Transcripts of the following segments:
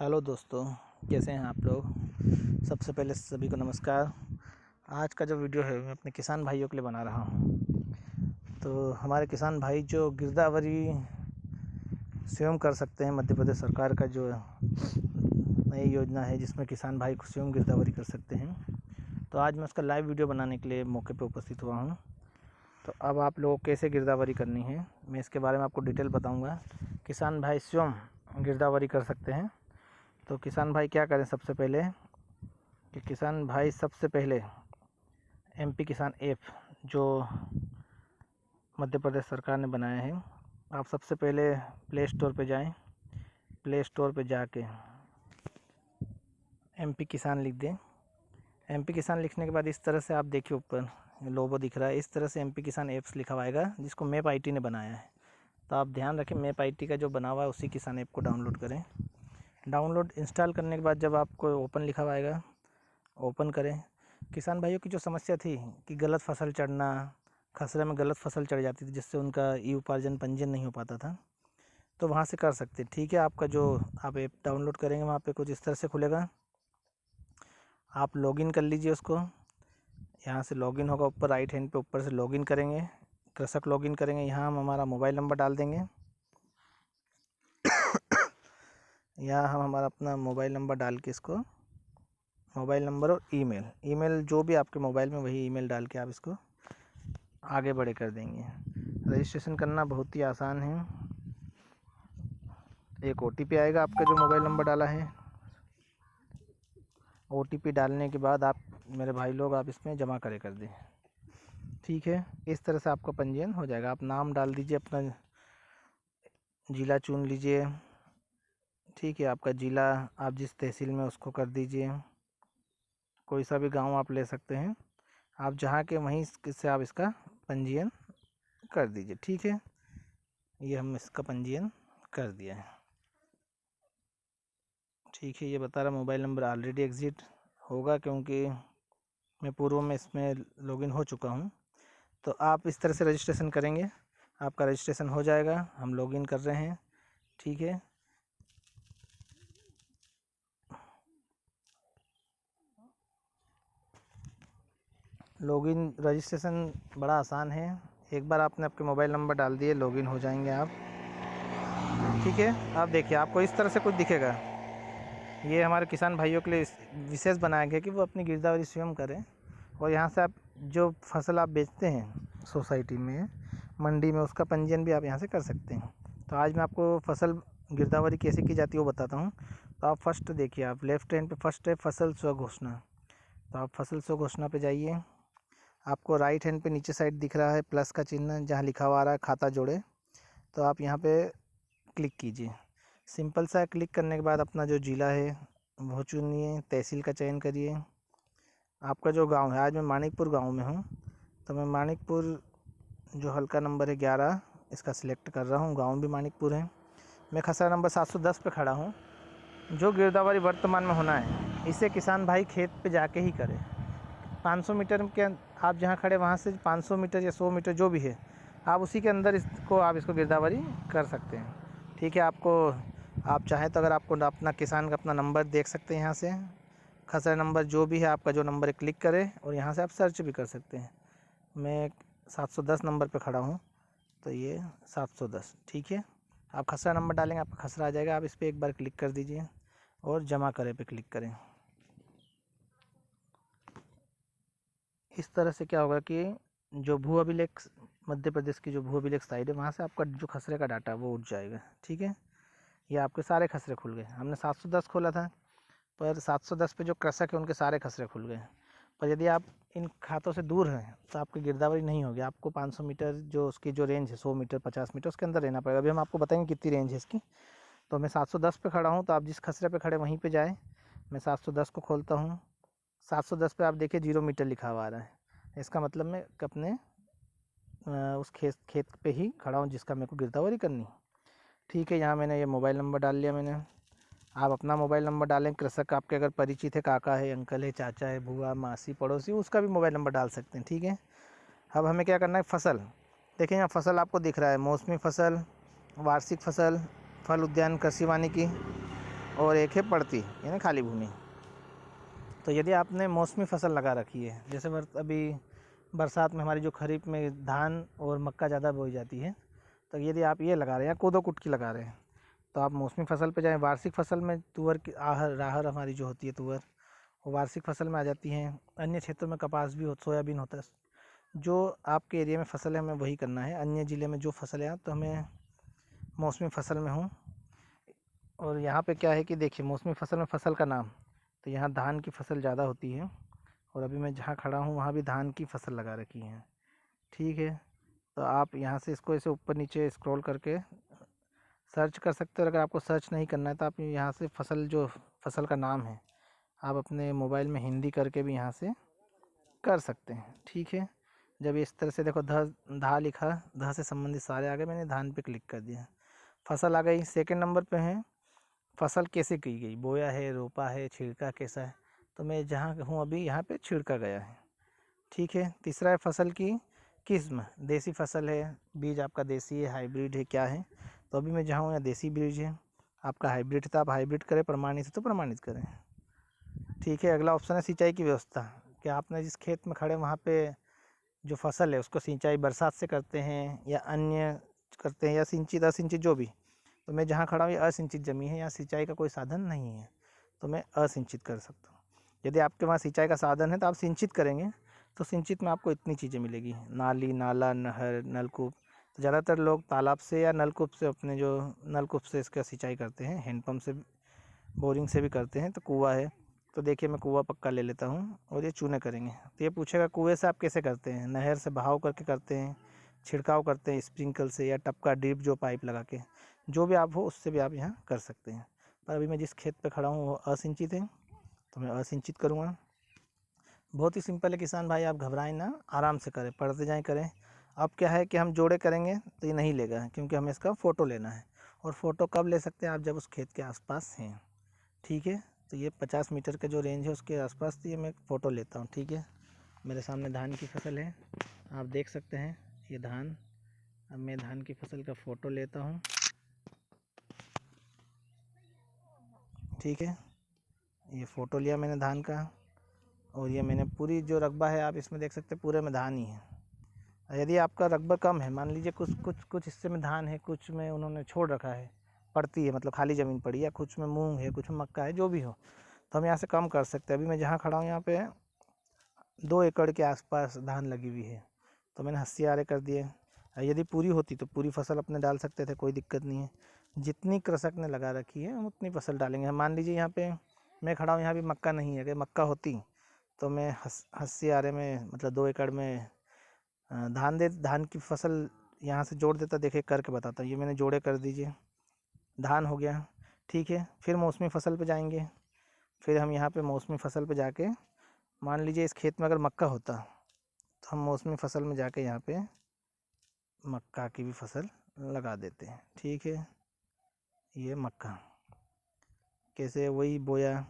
Hello दोस्तों, कैसे हैं आप लोग। सबसे पहले सभी को नमस्कार। आज का जो वीडियो है मैं अपने किसान भाइयों के लिए बना रहा हूं। तो हमारे किसान भाई जो गिरदावरी स्वयं कर सकते हैं, मध्य प्रदेश सरकार का जो नई योजना है जिसमें किसान भाई को स्वयं गिरदावरी कर सकते हैं, तो आज मैं उसका लाइव वीडियो बनाने के लिए मौके पर उपस्थित हुआ हूँ। तो अब आप लोगों को कैसे गिरदावरी करनी है मैं इसके बारे में आपको डिटेल बताऊँगा। किसान भाई स्वयं गिरदावरी कर सकते हैं। तो किसान भाई क्या करें, सबसे पहले कि किसान भाई सबसे पहले एमपी किसान ऐप जो मध्य प्रदेश सरकार ने बनाया है, आप सबसे पहले प्ले स्टोर पे जाएं। प्ले स्टोर पे जाके एमपी किसान लिख दें। एमपी किसान लिखने के बाद इस तरह से आप देखिए, ऊपर लोगो दिख रहा है, इस तरह से एमपी किसान ऐप्स लिखा हुआ आएगा जिसको मैप आईटी ने बनाया है। तो आप ध्यान रखें, मैप आईटी का जो बना हुआ है उसी किसान ऐप को डाउनलोड करें। डाउनलोड इंस्टॉल करने के बाद जब आपको ओपन लिखा हुआ आएगा, ओपन करें। किसान भाइयों की जो समस्या थी कि गलत फसल चढ़ना, खसरे में गलत फसल चढ़ जाती थी जिससे उनका ई उपार्जन पंजीयन नहीं हो पाता था, तो वहाँ से कर सकते। ठीक है, आपका जो आप ऐप डाउनलोड करेंगे वहाँ पे कुछ इस तरह से खुलेगा। आप लॉगिन कर लीजिए उसको। यहाँ से लॉगिन होगा, ऊपर राइट हैंड पे ऊपर से लॉगिन करेंगे, कृषक लॉगिन करेंगे। यहाँ हम हमारा मोबाइल नंबर डाल देंगे। यहाँ हम हमारा अपना मोबाइल नंबर डाल के इसको, मोबाइल नंबर और ईमेल जो भी आपके मोबाइल में वही ईमेल डाल के आप इसको आगे बढ़े कर देंगे। रजिस्ट्रेशन करना बहुत ही आसान है। एक ओटीपी आएगा आपका जो मोबाइल नंबर डाला है। ओटीपी डालने के बाद आप मेरे भाई लोग आप इसमें जमा कर दें। ठीक है, इस तरह से आपका पंजीयन हो जाएगा। आप नाम डाल दीजिए, अपना ज़िला चुन लीजिए। ठीक है, आपका ज़िला आप जिस तहसील में उसको कर दीजिए। कोई सा भी गांव आप ले सकते हैं, आप जहाँ के वहीं से आप इसका पंजीयन कर दीजिए। ठीक है, ये हम इसका पंजीयन कर दिया है। ठीक है, ये बता रहा मोबाइल नंबर ऑलरेडी एग्जिट होगा क्योंकि मैं पूर्व में इसमें लॉगिन हो चुका हूँ। तो आप इस तरह से रजिस्ट्रेशन करेंगे, आपका रजिस्ट्रेशन हो जाएगा। हम लॉगिन कर रहे हैं। ठीक है, लॉगिन रजिस्ट्रेशन बड़ा आसान है। एक बार आपने आपके मोबाइल नंबर डाल दिए, लॉगिन हो जाएंगे आप। ठीक है, आप देखिए आपको इस तरह से कुछ दिखेगा। ये हमारे किसान भाइयों के लिए विशेष बनाया गया कि वो अपनी गिरदावरी स्वयं करें। और यहाँ से आप जो फसल आप बेचते हैं सोसाइटी में, मंडी में, उसका पंजीयन भी आप यहाँ से कर सकते हैं। तो आज मैं आपको फसल गिरदावरी कैसे की जाती है वो बताता हूँ। तो आप फर्स्ट देखिए, आप लेफ्ट हैंड पे फर्स्ट है फसल स्व घोषणा। तो आप फसल स्व घोषणा पे जाइए। आपको राइट हैंड पे नीचे साइड दिख रहा है प्लस का चिन्ह, जहाँ लिखा हुआ आ रहा है खाता जोड़े। तो आप यहाँ पे क्लिक कीजिए। सिंपल सा क्लिक करने के बाद अपना जो ज़िला है वो चुनिए, तहसील का चयन करिए। आपका जो गांव है, आज मैं मानिकपुर गांव में हूँ, तो मैं मानिकपुर जो हल्का नंबर है 11 इसका सिलेक्ट कर रहा हूँ। गांव भी मानिकपुर है। मैं खसरा नंबर 710 पे खड़ा हूँ। जो गिरदावरी वर्तमान में होना है इसे किसान भाई खेत पे जाके ही करें। 500 मीटर के आप जहाँ खड़े वहाँ से 500 मीटर या 100 मीटर जो भी है, आप उसी के अंदर इसको गिरदावरी कर सकते हैं। ठीक है, आप चाहें तो अगर आपको अपना किसान का अपना नंबर देख सकते हैं, यहाँ से खसरा नंबर जो भी है आपका जो नंबर है क्लिक करें और यहाँ से आप सर्च भी कर सकते हैं। मैं 710 नंबर पे खड़ा हूँ, तो ये 710। ठीक है, आप खसरा नंबर डालेंगे, आपका खसरा आ जाएगा। आप इस पर एक बार क्लिक कर दीजिए और जमा करें पे क्लिक करें। इस तरह से क्या होगा कि जो भू अभिलेख मध्य प्रदेश की जो भू अभिलेख साइट है वहाँ से आपका जो खसरे का डाटा वो उठ जाएगा। ठीक है, ये आपके सारे खसरे खुल गए। हमने 710 खोला था, पर 710 पे जो कृषक है उनके सारे खसरे खुल गए। पर यदि आप इन खातों से दूर हैं तो आपकी गिरदावरी नहीं होगी। आपको 500 मीटर जो उसकी जो रेंज है, 100 मीटर 50 मीटर उसके अंदर रहना पड़ेगा। अभी हम आपको बताएंगे कितनी रेंज है इसकी। तो मैं 710 पे खड़ा हूँ, तो आप जिस खसरे पे खड़े वहीं पे जाएँ। मैं 710 को खोलता हूँ। 710 पे आप देखिए 0 मीटर लिखा हुआ आ रहा है। इसका मतलब मैं अपने उस खेत पे ही खड़ा हूँ जिसका मेरे को गिरदावरी करनी। ठीक है, यहाँ मैंने ये मोबाइल नंबर डाल लिया मैंने। आप अपना मोबाइल नंबर डालें। कृषक आपके अगर परिचित है, काका है, अंकल है, चाचा है, बुआ, मासी, पड़ोसी, उसका भी मोबाइल नंबर डाल सकते हैं। ठीक है, अब हमें क्या करना है, फसल देखिए यहाँ फसल आपको दिख रहा है, मौसमी फसल, वार्षिक फसल, फल उद्यान, कृषि वानिकी। और एक है पड़ती यानी खाली भूमि। तो यदि आपने मौसमी फसल लगा रखी है, जैसे अभी बरसात में हमारी जो खरीफ में धान और मक्का ज़्यादा बोई जाती है, तो यदि आप ये लगा रहे हैं या कोदो कुटकी लगा रहे हैं तो आप मौसमी फसल पे जाएं। वार्षिक फसल में तुअर की राहर हमारी जो होती है तुअर, वो वार्षिक फसल में आ जाती हैं। अन्य क्षेत्रों में कपास भी सोयाबीन होता है। जो आपके एरिया में फसल है हमें वही करना है। अन्य ज़िले में जो फसल है तो हमें मौसमी फसल में हूँ। और यहाँ पे क्या है कि देखिए मौसमी फसल में फसल का नाम, तो यहाँ धान की फसल ज़्यादा होती है और अभी मैं जहाँ खड़ा हूँ वहाँ भी धान की फसल लगा रखी है। ठीक है, तो आप यहाँ से इसको ऐसे ऊपर नीचे स्क्रॉल करके सर्च कर सकते हो। अगर आपको सर्च नहीं करना है तो आप यहाँ से फसल का नाम है आप अपने मोबाइल में हिंदी करके भी यहाँ से कर सकते हैं। ठीक है, जब इस तरह से देखो धा लिखा, धा से संबंधित सारे आ गए, मैंने धान पे क्लिक कर दिया, फसल आ गई। सेकंड नंबर पे है फसल कैसे की गई, बोया है, रोपा है, छिड़का कैसा है, तो मैं जहाँ हूँ अभी यहाँ पे छिड़का गया है। ठीक है, तीसरा है फसल की किस्म, देसी फसल है, बीज आपका देसी है, हाइब्रिड है, क्या है, तो अभी मैं जहाँ हूँ यहाँ देसी बीज है। आपका हाइब्रिड था, आप हाइब्रिड करें, प्रमाणित है तो प्रमाणित करें। ठीक है, अगला ऑप्शन है सिंचाई की व्यवस्था, कि आपने जिस खेत में खड़े वहाँ पे जो फसल है उसको सिंचाई बरसात से करते हैं या अन्य करते हैं या सिंचित असिंचित जो भी। तो मैं जहाँ खड़ा हूँ ये असिंचित ज़मीन है, यहाँ सिंचाई का कोई साधन नहीं है, तो मैं असिंचित कर सकता हूँ। यदि आपके वहाँ सिंचाई का साधन है तो आप सिंचित करेंगे, तो सिंचित में आपको इतनी चीज़ें मिलेगी, नाली, नाला, नहर, नलकूप। तो ज़्यादातर लोग तालाब से या नलकूप से, अपने जो नलकूप से इसका सिंचाई करते हैं, हैंडपम्प से, बोरिंग से भी करते हैं। तो कुआँ है, तो देखिए मैं कुआँ पक्का ले लेता हूँ और ये चूने करेंगे। तो ये पूछेगा कुएँ से आप कैसे करते हैं, नहर से बहाव करके करते हैं, छिड़काव करते हैं स्प्रिंकल से, या टपका ड्रिप जो पाइप लगा के, जो भी आप हो उससे भी आप यहाँ कर सकते हैं। पर अभी मैं जिस खेत पे खड़ा हूँ वो असिंचित है, तो मैं असिंचित करूँगा। बहुत ही सिंपल है किसान भाई, आप घबराएं ना, आराम से करें, पढ़ते जाएं करें। अब क्या है कि हम जोड़े करेंगे तो ये नहीं लेगा, क्योंकि हमें इसका फ़ोटो लेना है। और फ़ोटो कब ले सकते हैं, आप जब उस खेत के आसपास हैं। ठीक है, तो ये 50 मीटर का जो रेंज है उसके आसपास, तो ये मैं फ़ोटो लेता हूँ। ठीक है, मेरे सामने धान की फसल है, आप देख सकते हैं ये धान। अब मैं धान की फसल का फ़ोटो लेता हूँ। ठीक है, ये फ़ोटो लिया मैंने धान का, और ये मैंने पूरी जो रकबा है आप इसमें देख सकते हैं, पूरे में धान ही है। यदि आपका रकबा कम है, मान लीजिए कुछ हिस्से में धान है, कुछ में उन्होंने छोड़ रखा है, पड़ती है मतलब खाली ज़मीन पड़ी है, कुछ में मूंग है, कुछ में मक्का है, जो भी हो, तो हम यहाँ से कम कर सकते हैं। अभी मैं जहाँ खड़ा हूँ यहाँ पे 2 एकड़ के आसपास धान लगी हुई है, तो मैंने 80 कर दिए। यदि पूरी होती तो पूरी फसल अपने डाल सकते थे, कोई दिक्कत नहीं है। जितनी कृषक ने लगा रखी है हम उतनी फसल डालेंगे। मान लीजिए यहाँ पे मैं खड़ा हूँ, यहाँ भी मक्का नहीं है, अगर मक्का होती तो मैं 80 में मतलब 2 एकड़ में धान की फसल यहाँ से जोड़ देता। देखिए करके बताता हूँ, ये मैंने जोड़े कर दीजिए, धान हो गया। ठीक है, फिर मौसमी फसल पे जाएंगे। फिर हम यहाँ पे मौसमी फसल पे जाके, मान लीजिए इस खेत में अगर मक्का होता तो हम मौसमी फसल में जाके यहाँ पे मक्का की भी फसल लगा देते हैं। ठीक है, ये मक्का कैसे, वही बोया,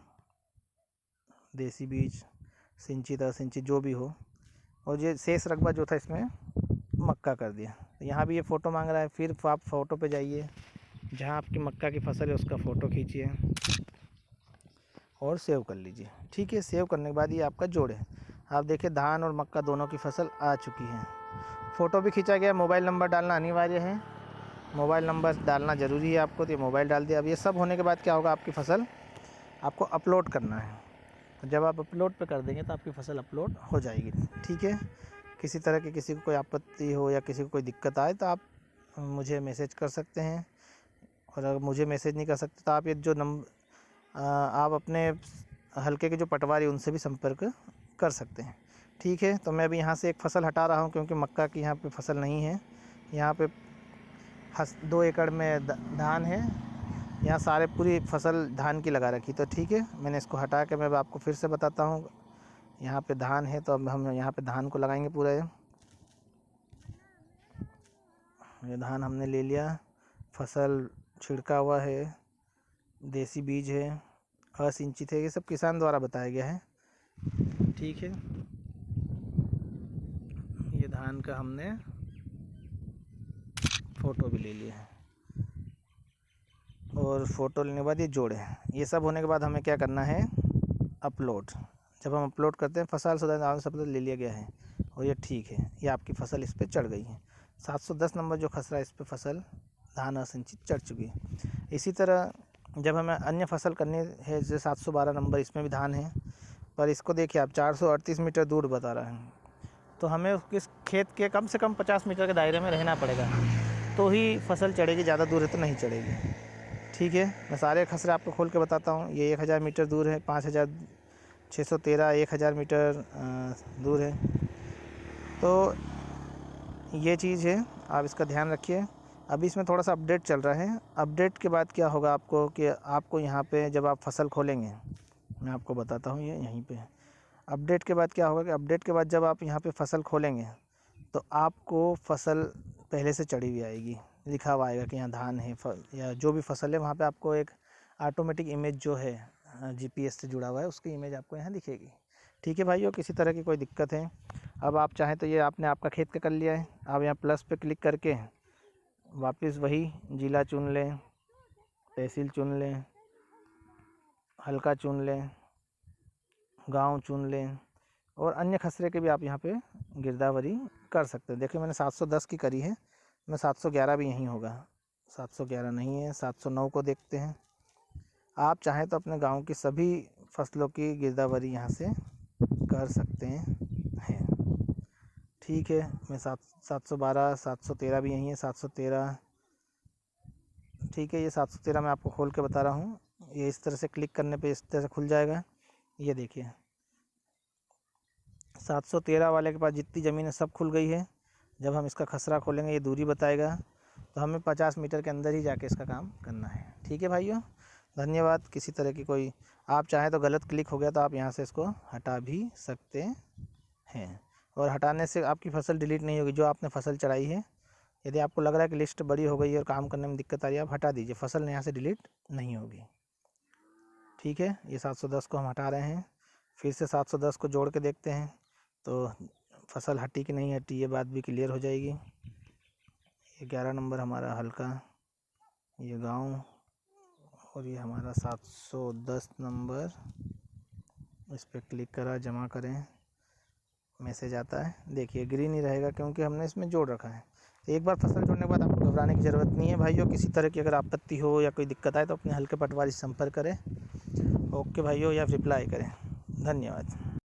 देसी बीज, सिंचित असिंचित जो भी हो, और ये शेष रकबा जो था इसमें मक्का कर दिया। तो यहाँ भी ये फ़ोटो मांग रहा है, फिर आप फ़ोटो पे जाइए, जहाँ आपकी मक्का की फसल है उसका फ़ोटो खींचिए और सेव कर लीजिए। ठीक है, सेव करने के बाद ये आपका जोड़ है। आप देखिए धान और मक्का दोनों की फसल आ चुकी है, फ़ोटो भी खींचा गया। मोबाइल नंबर डालना अनिवार्य है, मोबाइल नंबर डालना ज़रूरी है आपको, तो ये मोबाइल डाल दिया। अब ये सब होने के बाद क्या होगा, आपकी फसल आपको अपलोड करना है। तो जब आप अपलोड पे कर देंगे तो आपकी फसल अपलोड हो जाएगी। ठीक है, किसी तरह की किसी को कोई आपत्ति हो या किसी को कोई दिक्कत आए तो आप मुझे मैसेज कर सकते हैं। और अगर मुझे मैसेज नहीं कर सकते तो आप ये जो आप अपने हल्के के जो पटवारी उनसे भी संपर्क कर सकते हैं। ठीक है, तो मैं अभी यहाँ से एक फसल हटा रहा हूँ, क्योंकि मक्का की यहाँ पे फसल नहीं है। यहाँ पे 2 एकड़ में धान है, यहाँ सारे पूरी फसल धान की लगा रखी। तो ठीक है, मैंने इसको हटा के मैं अब आपको फिर से बताता हूँ। यहाँ पे धान है, तो अब हम यहाँ पे धान को लगाएंगे पूरा। ये धान हमने ले लिया, फसल छिड़का हुआ है, देसी बीज है, असिंचित है, ये सब किसान द्वारा बताया गया है। ठीक है, ये धान का हमने फ़ोटो भी ले लिया है। और फ़ोटो लेने के बाद ये जोड़ें। ये सब होने के बाद हमें क्या करना है, अपलोड। जब हम अपलोड करते हैं फसल सुधार सब ले लिया गया है और ये ठीक है, ये आपकी फ़सल इस पे चढ़ गई है। 710 नंबर जो खसरा इस पे फसल धान असिंचित चढ़ चुकी है। इसी तरह जब हमें अन्य फसल करनी है, जैसे 712 नंबर इसमें भी धान है, पर इसको देखिए आप 438 मीटर दूर बता रहा है, तो हमें उस खेत के कम से कम 50 मीटर के दायरे में रहना पड़ेगा, तो ही फसल चढ़ेगी, ज़्यादा दूर है तो नहीं चढ़ेगी। ठीक है, मैं सारे खसरे आपको खोल के बताता हूँ। ये 1000 मीटर दूर है, 5613, 1000 मीटर दूर है। तो ये चीज़ है, आप इसका ध्यान रखिए। अभी इसमें थोड़ा सा अपडेट चल रहा है। अपडेट के बाद क्या होगा आपको कि आपको यहाँ पे जब आप फसल खोलेंगे, मैं आपको बताता हूँ, ये यहीं पे है। अपडेट के बाद क्या होगा कि अपडेट के बाद जब आप यहाँ पे फसल खोलेंगे तो आपको फसल पहले से चढ़ी हुई आएगी, लिखा हुआ आएगा कि यहाँ धान है या जो भी फसल है, वहाँ पे आपको एक ऑटोमेटिक इमेज जो है जीपीएस से जुड़ा हुआ है, उसकी इमेज आपको यहाँ दिखेगी। ठीक है भाइयों, किसी तरह की कोई दिक्कत है, अब आप चाहें तो ये आपने आपका खेत का कर लिया है, आप यहाँ प्लस पे क्लिक करके वापस वही ज़िला चुन लें, तहसील चुन लें, हल्का चुन लें, गांव चुन लें, और अन्य खसरे के भी आप यहाँ पे गिरदावरी कर सकते हैं। देखिए मैंने 710 की करी है, मैं 711 भी यहीं होगा, 711 नहीं है, 709 को देखते हैं। आप चाहें तो अपने गांव की सभी फसलों की गिरदावरी यहाँ से कर सकते हैं। ठीक है, मैं 712, 713 भी यहीं है, 713। ठीक है, ये 713 मैं आपको खोल के बता रहा हूँ। ये इस तरह से क्लिक करने पे इस तरह से खुल जाएगा। ये देखिए 713 वाले के पास जितनी ज़मीन है सब खुल गई है। जब हम इसका खसरा खोलेंगे ये दूरी बताएगा, तो हमें 50 मीटर के अंदर ही जाके इसका काम करना है। ठीक है भाइयों, धन्यवाद। किसी तरह की कोई आप चाहें तो गलत क्लिक हो गया तो आप यहाँ से इसको हटा भी सकते हैं, और हटाने से आपकी फ़सल डिलीट नहीं होगी। जो आपने फ़सल चढ़ाई है, यदि आपको लग रहा है कि लिस्ट बड़ी हो गई है और काम करने में दिक्कत आ रही है, आप हटा दीजिए, फ़सल यहाँ से डिलीट नहीं होगी। ठीक है, ये 710 को हम हटा रहे हैं, फिर से 710 को जोड़ के देखते हैं तो फसल हटी कि नहीं हटी, ये बात भी क्लियर हो जाएगी। ये 11 नंबर हमारा हल्का, ये गांव, और ये हमारा 710 नंबर। इस पर क्लिक करा, जमा करें, मैसेज आता है। देखिए ग्रीन ही रहेगा क्योंकि हमने इसमें जोड़ रखा है। तो एक बार फसल जोड़ने के बाद आपको घबराने की ज़रूरत नहीं है भाइयों। किसी तरह की अगर आपत्ति हो या कोई दिक्कत आए तो अपने हल्के पटवारी से संपर्क करें। ओके भाइयों, या रिप्लाई करें। धन्यवाद।